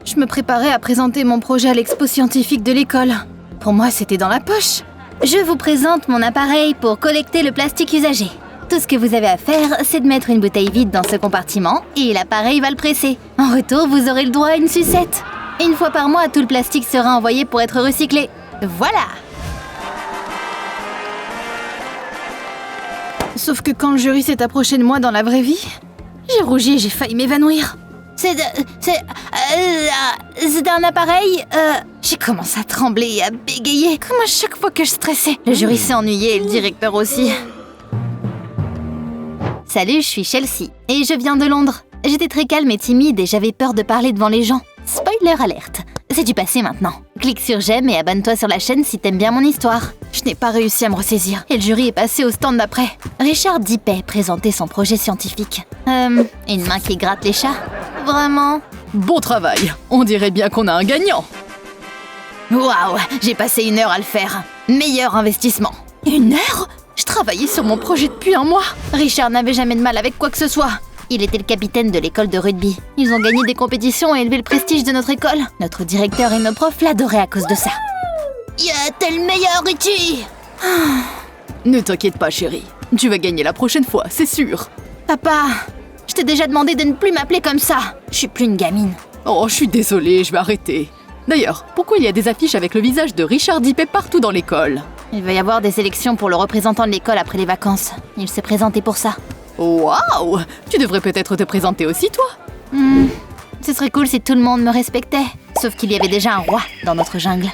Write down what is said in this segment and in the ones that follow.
Je me préparais à présenter mon projet à l'expo scientifique de l'école. Pour moi, c'était dans la poche. Je vous présente mon appareil pour collecter le plastique usagé. Tout ce que vous avez à faire, c'est de mettre une bouteille vide dans ce compartiment et l'appareil va le presser. En retour, vous aurez le droit à une sucette. Une fois par mois, tout le plastique sera envoyé pour être recyclé. Voilà! Sauf que quand le jury s'est approché de moi dans la vraie vie, j'ai rougi et j'ai failli m'évanouir. C'était un appareil, J'ai commencé à trembler et à bégayer, comme à chaque fois que je stressais. Le jury s'est ennuyé et le directeur aussi. Salut, je suis Chelsea et je viens de Londres. J'étais très calme et timide et j'avais peur de parler devant les gens. Spoiler alerte, c'est du passé maintenant. Clique sur j'aime et abonne-toi sur la chaîne si t'aimes bien mon histoire. Je n'ai pas réussi à me ressaisir et le jury est passé au stand d'après. Richard Dippet présentait son projet scientifique. Une main qui gratte les chats? Vraiment? Bon travail, on dirait bien qu'on a un gagnant. Waouh, j'ai passé 1 heure à le faire. Meilleur investissement. 1 heure? Je travaillais sur mon projet depuis 1 mois. Richard n'avait jamais de mal avec quoi que ce soit. Il était le capitaine de l'école de rugby. Ils ont gagné des compétitions et élevé le prestige de notre école. Notre directeur et nos profs l'adoraient à cause de ça. Yeah, t'es le meilleur, Richie! Ne t'inquiète pas, chérie. Tu vas gagner la prochaine fois, c'est sûr. Papa, je t'ai déjà demandé de ne plus m'appeler comme ça. Je suis plus une gamine. Oh, je suis désolée, je vais arrêter. D'ailleurs, pourquoi il y a des affiches avec le visage de Richard Dippet partout dans l'école? Il va y avoir des élections pour le représentant de l'école après les vacances. Il s'est présenté pour ça. Waouh! Tu devrais peut-être te présenter aussi, toi? Ce serait cool si tout le monde me respectait. Sauf qu'il y avait déjà un roi dans notre jungle.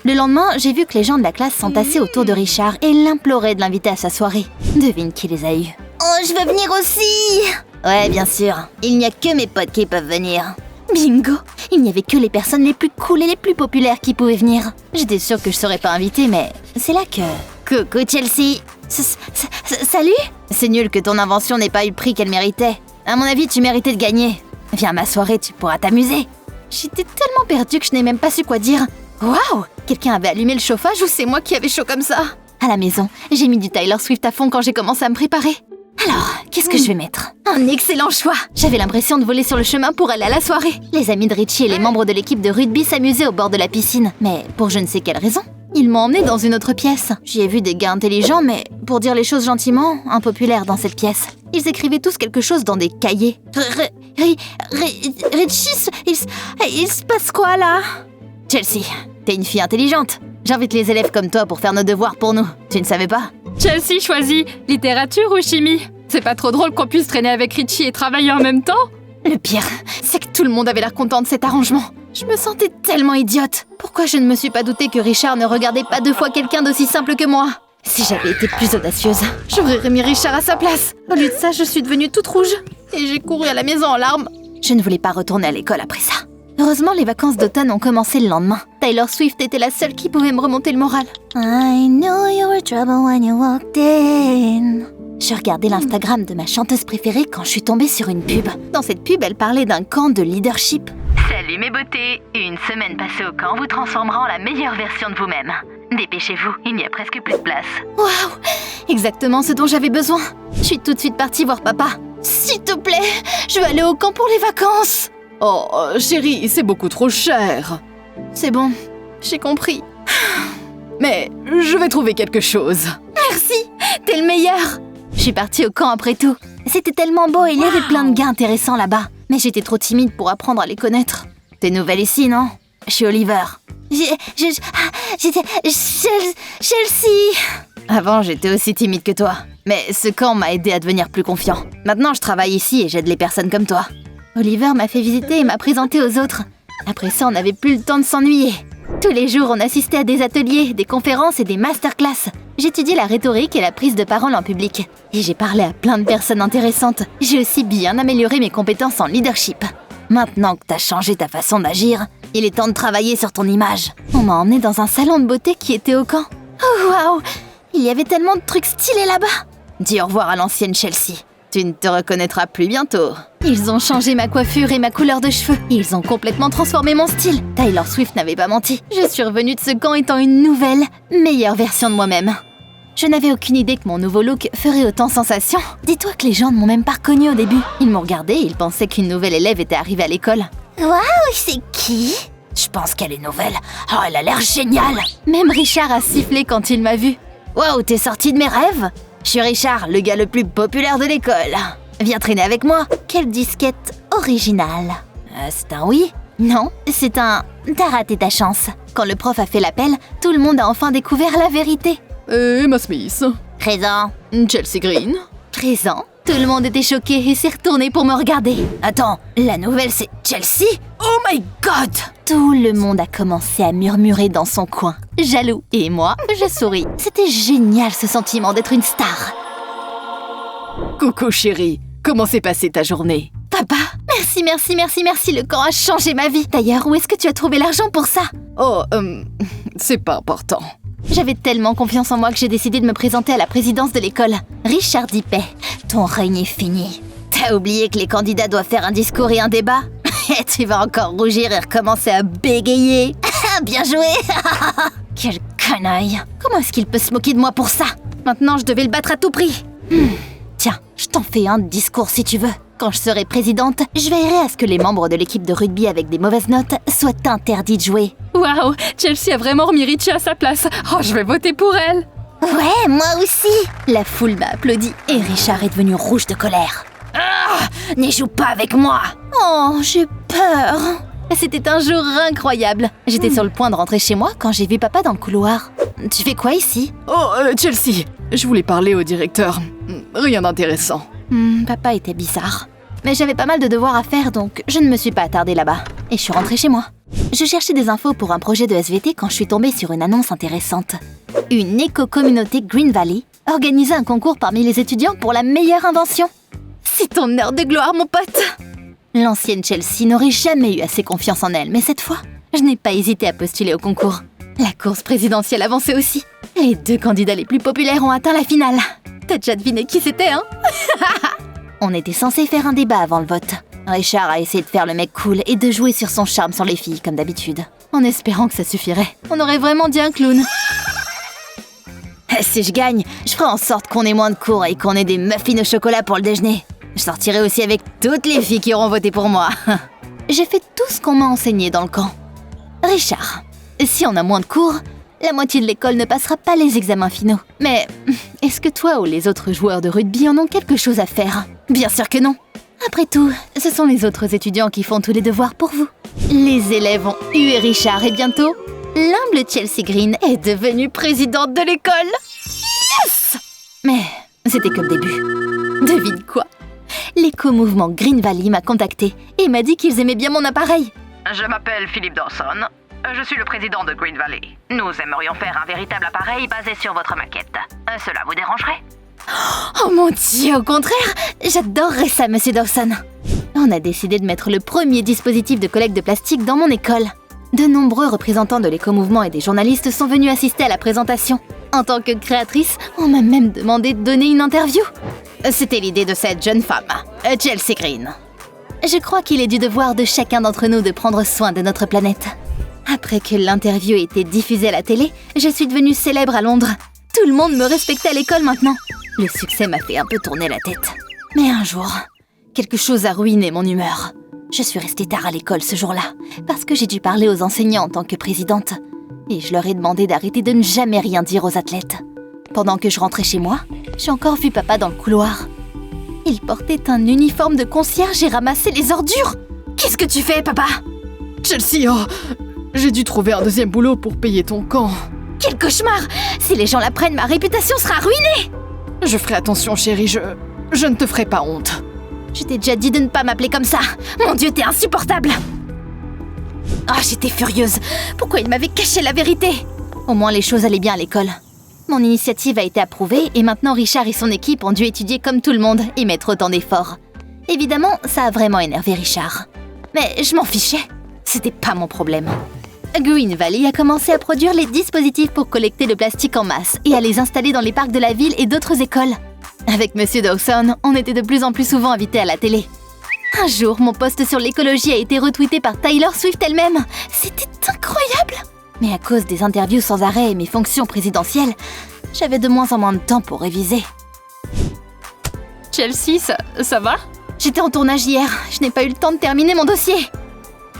Le lendemain, j'ai vu que les gens de la classe s'entassaient autour de Richard et l'imploraient de l'inviter à sa soirée. Devine qui les a eus. Oh, je veux venir aussi! Ouais, bien sûr. Il n'y a que mes potes qui peuvent venir. Bingo! Il n'y avait que les personnes les plus cool et les plus populaires qui pouvaient venir. J'étais sûre que je serais pas invitée, mais c'est là que... Coucou Chelsea! Salut! C'est nul que ton invention n'ait pas eu le prix qu'elle méritait. À mon avis, tu méritais de gagner. Viens à ma soirée, tu pourras t'amuser. J'étais tellement perdue que je n'ai même pas su quoi dire. Waouh! Quelqu'un avait allumé le chauffage ou c'est moi qui avais chaud comme ça? À la maison, j'ai mis du Taylor Swift à fond quand j'ai commencé à me préparer. Alors, qu'est-ce que je vais mettre? Un excellent choix! J'avais l'impression de voler sur le chemin pour aller à la soirée. Les amis de Richie et les membres de l'équipe de rugby s'amusaient au bord de la piscine. Mais pour je ne sais quelle raison, ils m'ont emmené dans une autre pièce. J'y ai vu des gars intelligents, mais pour dire les choses gentiment, impopulaires dans cette pièce. Ils écrivaient tous quelque chose dans des cahiers. Richie, il se passe quoi là? Chelsea, t'es une fille intelligente. J'invite les élèves comme toi pour faire nos devoirs pour nous. Tu ne savais pas? Chelsea choisit littérature ou chimie? C'est pas trop drôle qu'on puisse traîner avec Richie et travailler en même temps? Le pire, c'est que tout le monde avait l'air content de cet arrangement. Je me sentais tellement idiote. Pourquoi je ne me suis pas doutée que Richard ne regardait pas 2 fois quelqu'un d'aussi simple que moi? Si j'avais été plus audacieuse, j'aurais remis Richard à sa place. Au lieu de ça, je suis devenue toute rouge. Et j'ai couru à la maison en larmes. Je ne voulais pas retourner à l'école après ça. Heureusement, les vacances d'automne ont commencé le lendemain. Taylor Swift était la seule qui pouvait me remonter le moral. I knew you were trouble when you walked in. Je regardais l'Instagram de ma chanteuse préférée quand je suis tombée sur une pub. Dans cette pub, elle parlait d'un camp de leadership. Salut mes beautés! Une semaine passée au camp vous transformera en la meilleure version de vous-même. Dépêchez-vous, il n'y a presque plus de place. Waouh! Exactement ce dont j'avais besoin. Je suis tout de suite partie voir papa. S'il te plaît, je veux aller au camp pour les vacances. Oh, chérie, c'est beaucoup trop cher. C'est bon, j'ai compris. Mais je vais trouver quelque chose. Merci, t'es le meilleur. Je suis partie au camp après tout. C'était tellement beau et il y avait plein de gars intéressants là-bas. Mais j'étais trop timide pour apprendre à les connaître. T'es nouvelle ici, non? Je suis Oliver. J'étais Chelsea. Avant, j'étais aussi timide que toi. Mais ce camp m'a aidé à devenir plus confiant. Maintenant, je travaille ici et j'aide les personnes comme toi. Oliver m'a fait visiter et m'a présenté aux autres. Après ça, on n'avait plus le temps de s'ennuyer. Tous les jours, on assistait à des ateliers, des conférences et des masterclass. J'étudiais la rhétorique et la prise de parole en public. Et j'ai parlé à plein de personnes intéressantes. J'ai aussi bien amélioré mes compétences en leadership. Maintenant que t'as changé ta façon d'agir, il est temps de travailler sur ton image. On m'a emmené dans un salon de beauté qui était au camp. Oh waouh! Il y avait tellement de trucs stylés là-bas. Dis au revoir à l'ancienne Chelsea. Tu ne te reconnaîtras plus bientôt. Ils ont changé ma coiffure et ma couleur de cheveux. Ils ont complètement transformé mon style. Taylor Swift n'avait pas menti. Je suis revenue de ce camp étant une nouvelle, meilleure version de moi-même. Je n'avais aucune idée que mon nouveau look ferait autant sensation. Dis-toi que les gens ne m'ont même pas reconnue au début. Ils m'ont regardée et ils pensaient qu'une nouvelle élève était arrivée à l'école. Waouh, c'est qui? Je pense qu'elle est nouvelle. Oh, elle a l'air géniale. Même Richard a sifflé quand il m'a vue. Waouh, t'es sorti de mes rêves? Je suis Richard, le gars le plus populaire de l'école. Viens traîner avec moi. Quelle disquette originale. C'est un oui? Non, c'est un « t'as raté ta chance ». Quand le prof a fait l'appel, tout le monde a enfin découvert la vérité. Emma Smith. Présent. Chelsea Green. Présent, tout le monde était choqué et s'est retourné pour me regarder. Attends, la nouvelle c'est Chelsea? Oh my god! Tout le monde a commencé à murmurer dans son coin, jaloux. Et moi, je souris. C'était génial ce sentiment d'être une star. Coucou chérie, comment s'est passée ta journée? Papa, merci, le camp a changé ma vie. D'ailleurs, où est-ce que tu as trouvé l'argent pour ça? Oh, c'est pas important. J'avais tellement confiance en moi que j'ai décidé de me présenter à la présidence de l'école. Richard Dipet, ton règne est fini. T'as oublié que les candidats doivent faire un discours et un débat? Tu vas encore rougir et recommencer à bégayer. Bien joué. Quelle canaille. Comment est-ce qu'il peut se moquer de moi pour ça? Maintenant, je devais le battre à tout prix. Tiens, je t'en fais un discours si tu veux. Quand je serai présidente, je veillerai à ce que les membres de l'équipe de rugby avec des mauvaises notes soient interdits de jouer. Waouh, Chelsea a vraiment remis Richie à sa place. Oh, je vais voter pour elle. Ouais, moi aussi. La foule m'a applaudi et Richard est devenu rouge de colère. N'y joue pas avec moi. Oh, j'ai peur. C'était un jour incroyable. J'étais sur le point de rentrer chez moi quand j'ai vu papa dans le couloir. Tu fais quoi ici? Oh, Chelsea, je voulais parler au directeur. Rien d'intéressant. Papa était bizarre. Mais j'avais pas mal de devoirs à faire, donc je ne me suis pas attardée là-bas. Et je suis rentrée chez moi. Je cherchais des infos pour un projet de SVT quand je suis tombée sur une annonce intéressante. Une éco-communauté Green Valley organisait un concours parmi les étudiants pour la meilleure invention. C'est ton heure de gloire, mon pote! L'ancienne Chelsea n'aurait jamais eu assez confiance en elle, mais cette fois, je n'ai pas hésité à postuler au concours. La course présidentielle avançait aussi. Les deux candidats les plus populaires ont atteint la finale. T'as déjà deviné qui c'était, hein? On était censé faire un débat avant le vote. Richard a essayé de faire le mec cool et de jouer sur son charme sur les filles, comme d'habitude. En espérant que ça suffirait. On aurait vraiment dit un clown. Si je gagne, je ferai en sorte qu'on ait moins de cours et qu'on ait des muffins au chocolat pour le déjeuner. Je sortirai aussi avec toutes les filles qui auront voté pour moi. J'ai fait tout ce qu'on m'a enseigné dans le camp. Richard, si on a moins de cours, la moitié de l'école ne passera pas les examens finaux. Mais est-ce que toi ou les autres joueurs de rugby en ont quelque chose à faire? Bien sûr que non. Après tout, ce sont les autres étudiants qui font tous les devoirs pour vous. Les élèves ont hué Richard et bientôt, l'humble Chelsea Green est devenue présidente de l'école. Yes! Mais c'était que le début. Devine quoi? L'éco-mouvement Green Valley m'a contacté et m'a dit qu'ils aimaient bien mon appareil. Je m'appelle Philippe Dawson. Je suis le président de Green Valley. Nous aimerions faire un véritable appareil basé sur votre maquette. Cela vous dérangerait? Oh mon Dieu, au contraire, j'adorerais ça, monsieur Dawson. On a décidé de mettre le premier dispositif de collecte de plastique dans mon école. De nombreux représentants de l'éco-mouvement et des journalistes sont venus assister à la présentation. En tant que créatrice, on m'a même demandé de donner une interview. C'était l'idée de cette jeune femme, Chelsea Green. Je crois qu'il est du devoir de chacun d'entre nous de prendre soin de notre planète. Après que l'interview ait été diffusée à la télé, je suis devenue célèbre à Londres. Tout le monde me respectait à l'école maintenant. Le succès m'a fait un peu tourner la tête. Mais un jour, quelque chose a ruiné mon humeur. Je suis restée tard à l'école ce jour-là, parce que j'ai dû parler aux enseignants en tant que présidente. Et je leur ai demandé d'arrêter de ne jamais rien dire aux athlètes. Pendant que je rentrais chez moi, j'ai encore vu papa dans le couloir. Il portait un uniforme de concierge et ramassait les ordures. Qu'est-ce que tu fais, papa? Chelsea, oh, j'ai dû trouver un deuxième boulot pour payer ton camp. Quel cauchemar! Si les gens l'apprennent, ma réputation sera ruinée! Je ferai attention, chérie, je ne te ferai pas honte. Je t'ai déjà dit de ne pas m'appeler comme ça. Mon Dieu, t'es insupportable! Ah, j'étais furieuse. Pourquoi il m'avait caché la vérité? Au moins, les choses allaient bien à l'école. Mon initiative a été approuvée et maintenant Richard et son équipe ont dû étudier comme tout le monde et mettre autant d'efforts. Évidemment, ça a vraiment énervé Richard. Mais je m'en fichais. C'était pas mon problème. Green Valley a commencé à produire les dispositifs pour collecter le plastique en masse et à les installer dans les parcs de la ville et d'autres écoles. Avec Monsieur Dawson, on était de plus en plus souvent invités à la télé. Un jour, mon post sur l'écologie a été retweeté par Taylor Swift elle-même. C'était incroyable! Mais à cause des interviews sans arrêt et mes fonctions présidentielles, j'avais de moins en moins de temps pour réviser. Chelsea, ça va? J'étais en tournage hier, je n'ai pas eu le temps de terminer mon dossier.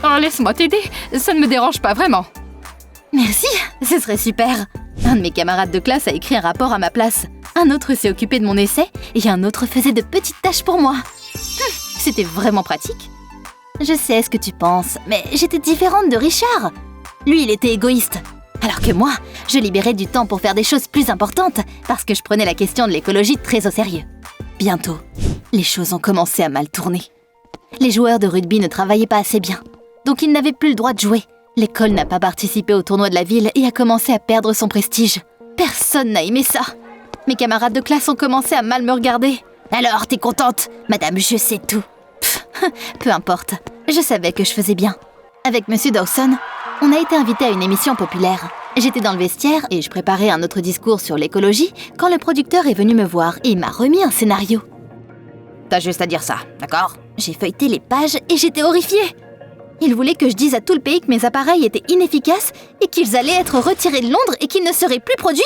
Oh, laisse-moi t'aider, ça ne me dérange pas vraiment. Merci, ce serait super. Un de mes camarades de classe a écrit un rapport à ma place. Un autre s'est occupé de mon essai et un autre faisait de petites tâches pour moi. C'était vraiment pratique. Je sais ce que tu penses, mais j'étais différente de Richard. Lui, il était égoïste. Alors que moi, je libérais du temps pour faire des choses plus importantes parce que je prenais la question de l'écologie très au sérieux. Bientôt, les choses ont commencé à mal tourner. Les joueurs de rugby ne travaillaient pas assez bien, donc ils n'avaient plus le droit de jouer. L'école n'a pas participé au tournoi de la ville et a commencé à perdre son prestige. Personne n'a aimé ça. Mes camarades de classe ont commencé à mal me regarder. Alors, t'es contente? Madame, je sais tout. Peu importe, je savais que je faisais bien. Avec Monsieur Dawson, on a été invité à une émission populaire. J'étais dans le vestiaire et je préparais un autre discours sur l'écologie quand le producteur est venu me voir et m'a remis un scénario. T'as juste à dire ça, d'accord? J'ai feuilleté les pages et j'étais horrifiée. Il voulait que je dise à tout le pays que mes appareils étaient inefficaces et qu'ils allaient être retirés de Londres et qu'ils ne seraient plus produits.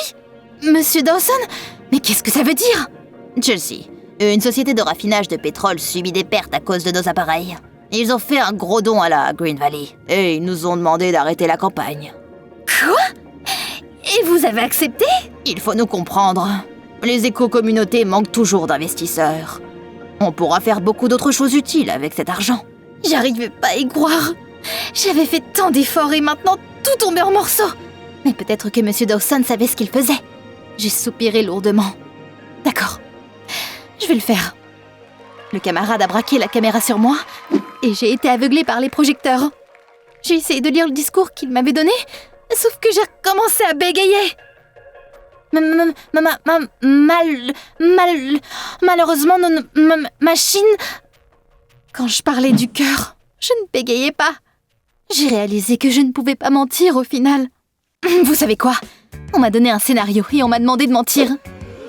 Monsieur Dawson, mais qu'est-ce que ça veut dire? Chelsea, une société de raffinage de pétrole subit des pertes à cause de nos appareils. Ils ont fait un gros don à la Green Valley et ils nous ont demandé d'arrêter la campagne. Quoi? Et vous avez accepté? Il faut nous comprendre. Les éco-communautés manquent toujours d'investisseurs. On pourra faire beaucoup d'autres choses utiles avec cet argent. J'arrivais pas à y croire. J'avais fait tant d'efforts et maintenant tout tombait en morceaux. Mais peut-être que Monsieur Dawson savait ce qu'il faisait. J'ai soupiré lourdement. D'accord, je vais le faire. Le camarade a braqué la caméra sur moi et j'ai été aveuglée par les projecteurs. J'ai essayé de lire le discours qu'il m'avait donné, sauf que j'ai recommencé à bégayer. Malheureusement, ma machine... Quand je parlais du cœur, je ne bégayais pas. J'ai réalisé que je ne pouvais pas mentir au final. Vous savez quoi? On m'a donné un scénario et on m'a demandé de mentir.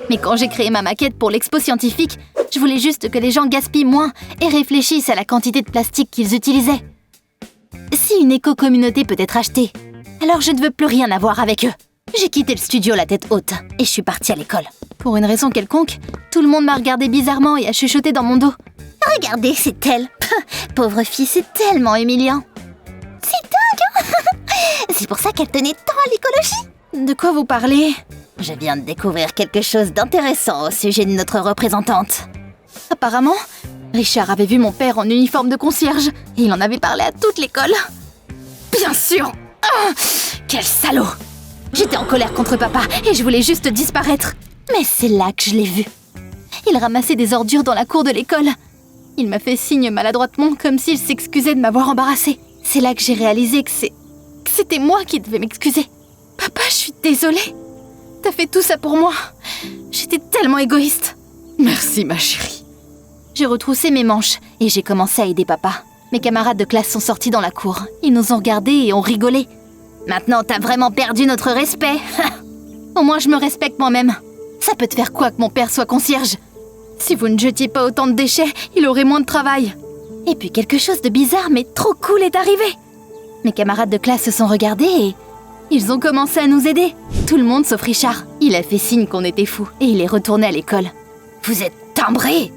Mais quand j'ai créé ma maquette pour l'expo scientifique, je voulais juste que les gens gaspillent moins et réfléchissent à la quantité de plastique qu'ils utilisaient. Si une éco-communauté peut être achetée, alors je ne veux plus rien avoir avec eux. J'ai quitté le studio la tête haute et je suis partie à l'école. Pour une raison quelconque, tout le monde m'a regardé bizarrement et a chuchoté dans mon dos. Regardez, c'est elle. Pauvre fille, c'est tellement humiliant. C'est dingue. C'est pour ça qu'elle tenait tant à l'écologie. De quoi vous parlez? Je viens de découvrir quelque chose d'intéressant au sujet de notre représentante. Apparemment, Richard avait vu mon père en uniforme de concierge et il en avait parlé à toute l'école. Bien sûr. Quel salaud. J'étais en colère contre papa et je voulais juste disparaître. Mais c'est là que je l'ai vu. Il ramassait des ordures dans la cour de l'école. Il m'a fait signe maladroitement comme s'il s'excusait de m'avoir embarrassée. C'est là que j'ai réalisé que c'était moi qui devais m'excuser. Papa, je suis désolée. T'as fait tout ça pour moi. J'étais tellement égoïste. Merci, ma chérie. J'ai retroussé mes manches et j'ai commencé à aider papa. Mes camarades de classe sont sortis dans la cour. Ils nous ont regardés et ont rigolé. Maintenant, t'as vraiment perdu notre respect. Au moins, je me respecte moi-même. Ça peut te faire quoi que mon père soit concierge? Si vous ne jetiez pas autant de déchets, il aurait moins de travail. Et puis quelque chose de bizarre mais trop cool est arrivé. Mes camarades de classe se sont regardés et ils ont commencé à nous aider. Tout le monde sauf Richard. Il a fait signe qu'on était fous et il est retourné à l'école. Vous êtes timbrés!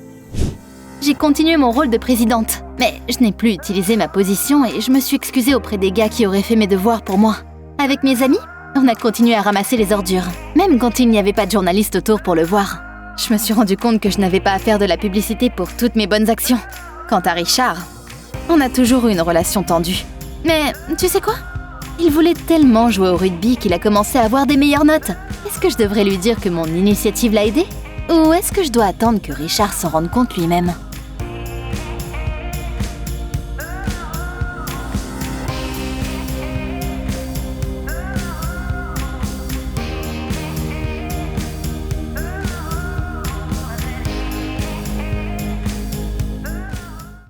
J'ai continué mon rôle de présidente, mais je n'ai plus utilisé ma position et je me suis excusée auprès des gars qui auraient fait mes devoirs pour moi. Avec mes amis, on a continué à ramasser les ordures, même quand il n'y avait pas de journaliste autour pour le voir. Je me suis rendu compte que je n'avais pas à faire de la publicité pour toutes mes bonnes actions. Quant à Richard, on a toujours eu une relation tendue. Mais tu sais quoi? Il voulait tellement jouer au rugby qu'il a commencé à avoir des meilleures notes. Est-ce que je devrais lui dire que mon initiative l'a aidé? Ou est-ce que je dois attendre que Richard s'en rende compte lui-même?